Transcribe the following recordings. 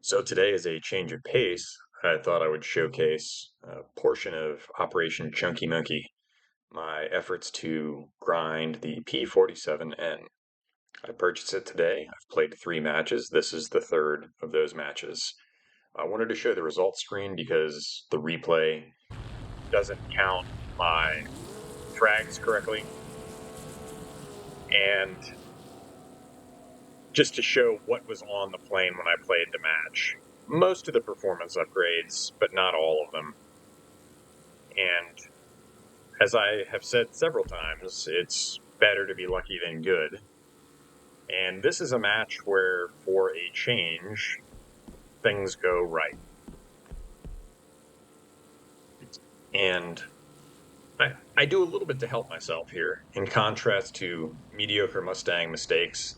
So today, as a change of pace, I thought I would showcase a portion of Operation Chunky Monkey, my efforts to grind the P-47N. I purchased it today. I've played 3 matches. This is the third of those matches. I wanted to show the results screen because the replay doesn't count my frags correctly, and just to show what was on the plane when I played the match. Most of the performance upgrades, but not all of them. And as I have said several times, it's better to be lucky than good. And this is a match where, for a change, things go right. And I do a little bit to help myself here. In contrast to mediocre Mustang mistakes,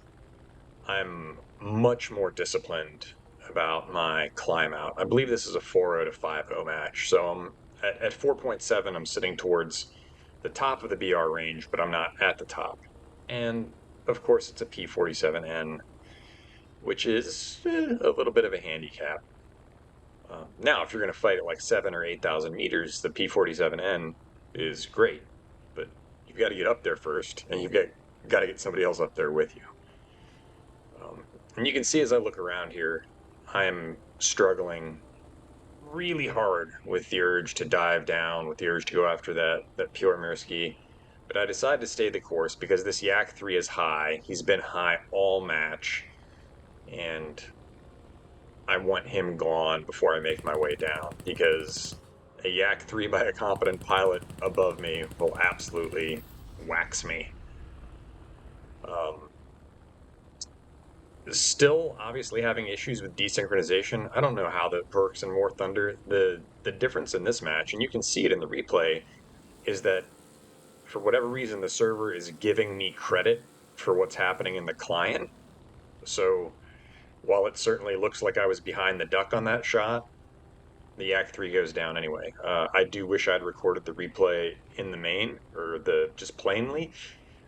I'm much more disciplined about my climb out. I believe this is a 4-0 to 5-0 match. So I'm at 4.7, I'm sitting towards the top of the BR range, but I'm not at the top. And of course, it's a P-47N, which is a little bit of a handicap. Now, if you're going to fight at like 7 or 8,000 meters, the P-47N is great, but you've got to get up there first, and you've got to get somebody else up there with you. And you can see as I look around here, I'm struggling really hard with the urge to dive down, with the urge to go after that pure Mirsky. But I decided to stay the course because this Yak 3 is high. He's been high all match, and I want him gone before I make my way down, because a Yak 3 by a competent pilot above me will absolutely wax me. Still obviously having issues with desynchronization. I don't know how that works in War Thunder. The difference in this match, and you can see it in the replay, is that for whatever reason the server is giving me credit for what's happening in the client. So while it certainly looks like I was behind the duck on that shot, the Yak 3 goes down anyway. I do wish I'd recorded the replay in the main, or the just plainly,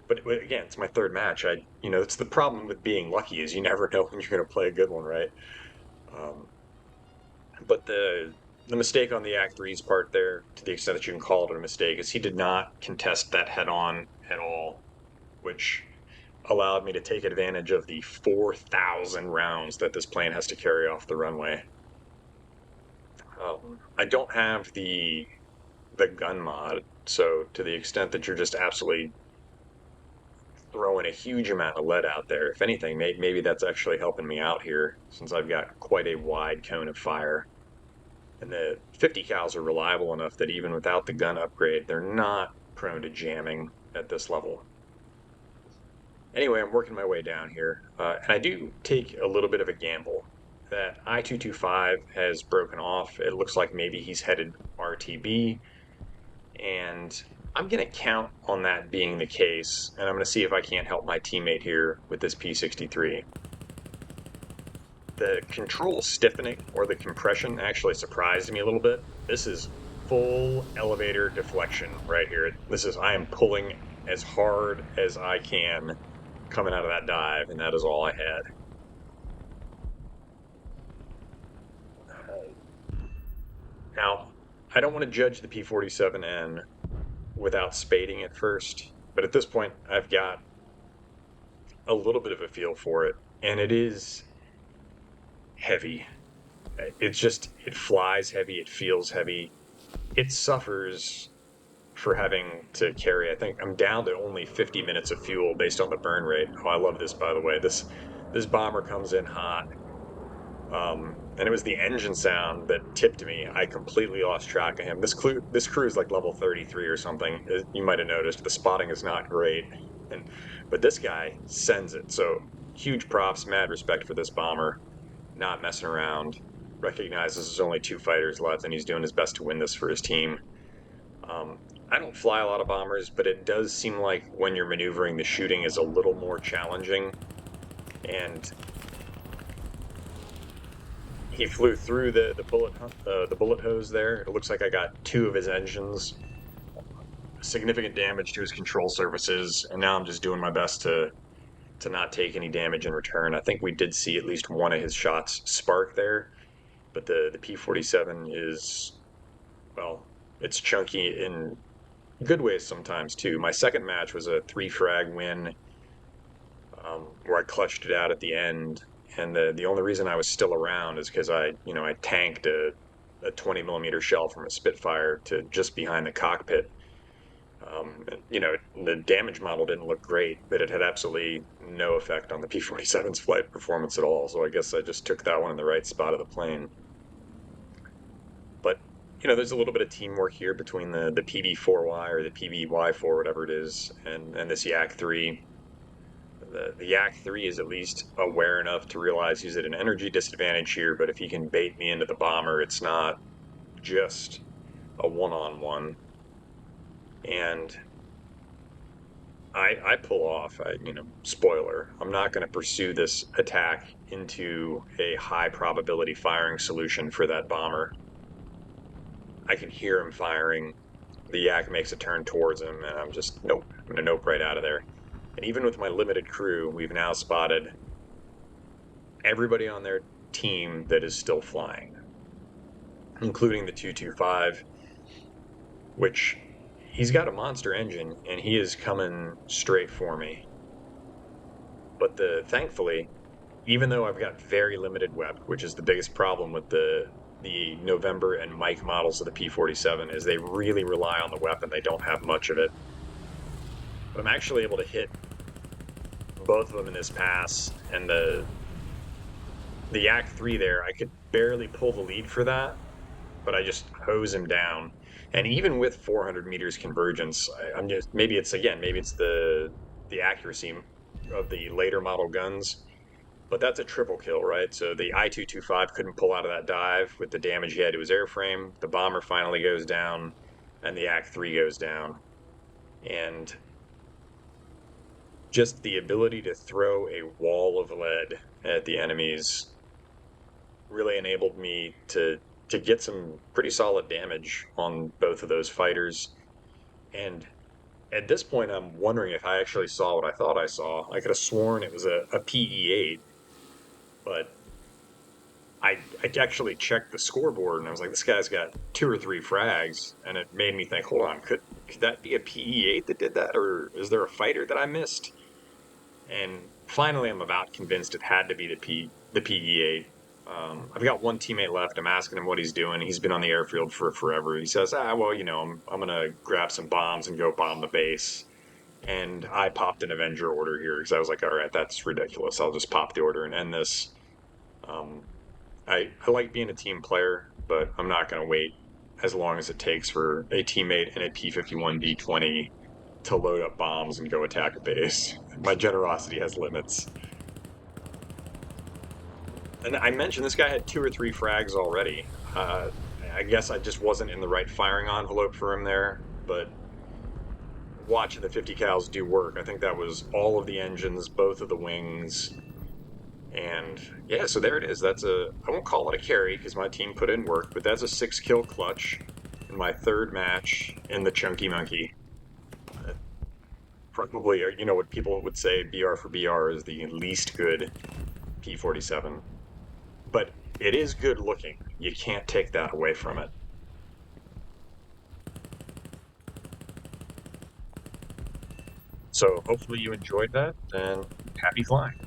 but again, it's my third match. It's the problem with being lucky, is you never know when you're going to play a good one, right? But the mistake on the Act Three's part there, to the extent that you can call it a mistake, is he did not contest that head on at all, which allowed me to take advantage of the 4,000 rounds that this plane has to carry off the runway. I don't have the gun mod, so to the extent that you're just absolutely throwing a huge amount of lead out there, if anything, maybe that's actually helping me out here, since I've got quite a wide cone of fire. And the 50 cals are reliable enough that even without the gun upgrade, they're not prone to jamming at this level. Anyway, I'm working my way down here, and I do take a little bit of a gamble. That I-225 has broken off. It looks like maybe he's headed RTB, and I'm going to count on that being the case, and I'm going to see if I can't help my teammate here with this P-63. The control stiffening, or the compression, actually surprised me a little bit. This is full elevator deflection right here. I am pulling as hard as I can coming out of that dive, and that is all I had. Now, I don't want to judge the P-47N without spading it first, but at this point, I've got a little bit of a feel for it, and it is heavy. It flies heavy, it feels heavy. It suffers for having to carry. I think I'm down to only 50 minutes of fuel based on the burn rate. Oh, I love this, by the way. This bomber comes in hot. And it was the engine sound that tipped me. I completely lost track of him. This crew is like level 33 or something. You might have noticed the spotting is not great, but this guy sends it. So huge props, mad respect for this bomber. Not messing around. Recognizes there's only 2 fighters left, and he's doing his best to win this for his team. I don't fly a lot of bombers, but it does seem like when you're maneuvering, the shooting is a little more challenging. And he flew through the bullet hose there. It looks like I got 2 of his engines. Significant damage to his control surfaces, and now I'm just doing my best to to not take any damage in return. I think we did see at least one of his shots spark there, but the P-47 is, well, it's chunky in good ways sometimes too. My second match was a 3 frag win, where I clutched it out at the end, and the only reason I was still around is because I tanked a 20 millimeter shell from a Spitfire to just behind the cockpit. The damage model didn't look great, but it had absolutely no effect on the P-47's flight performance at all. So I guess I just took that one in the right spot of the plane. But there's a little bit of teamwork here between the PB4Y or the PBY4, whatever it is, and this Yak 3. The Yak 3 is at least aware enough to realize he's at an energy disadvantage here, but if he can bait me into the bomber, it's not just a one-on-one. And I pull off. Spoiler, I'm not going to pursue this attack into a high probability firing solution for that bomber. I can hear him firing. The Yak makes a turn towards him, and I'm just, nope. I'm going to nope right out of there. And even with my limited crew, we've now spotted everybody on their team that is still flying, including the 225, which he's got a monster engine, and he is coming straight for me. But thankfully, even though I've got very limited web, which is the biggest problem with the November and Mike models of the P-47, is they really rely on the weapon. They don't have much of it. But I'm actually able to hit both of them in this pass, and the Yak 3 there, I could barely pull the lead for that, but I just hose him down. And even with 400 meters convergence, I'm just, maybe it's the accuracy of the later model guns, but that's a triple kill, right? So the I-225 couldn't pull out of that dive with the damage he had to his airframe. The bomber finally goes down, and the Yak 3 goes down. And just the ability to throw a wall of lead at the enemies really enabled me to get some pretty solid damage on both of those fighters. And at this point, I'm wondering if I actually saw what I thought I saw. I could have sworn it was a PE8, but I actually checked the scoreboard, and I was like, this guy's got 2 or 3 frags, and it made me think, hold on, could that be a PE8 that did that, or is there a fighter that I missed? And finally, I'm about convinced it had to be the PE8. I've got one teammate left. I'm asking him what he's doing. He's been on the airfield for forever. He says, well, I'm gonna grab some bombs and go bomb the base. And I popped an Avenger order here because I was like, all right, that's ridiculous. I'll just pop the order and end this. I like being a team player, but I'm not going to wait as long as it takes for a teammate in a P-51D-20 to load up bombs and go attack a base. My generosity has limits. And I mentioned this guy had 2 or 3 frags already. I guess I just wasn't in the right firing envelope for him there, but watching the 50 cals do work, I think that was all of the engines, both of the wings, and yeah, so there it is. I won't call it a carry because my team put in work, but that's a 6-kill clutch in my 3rd match in the Chunky Monkey. Probably, what people would say, BR for BR is the least good P-47. But it is good looking. You can't take that away from it. So hopefully you enjoyed that, and happy flying.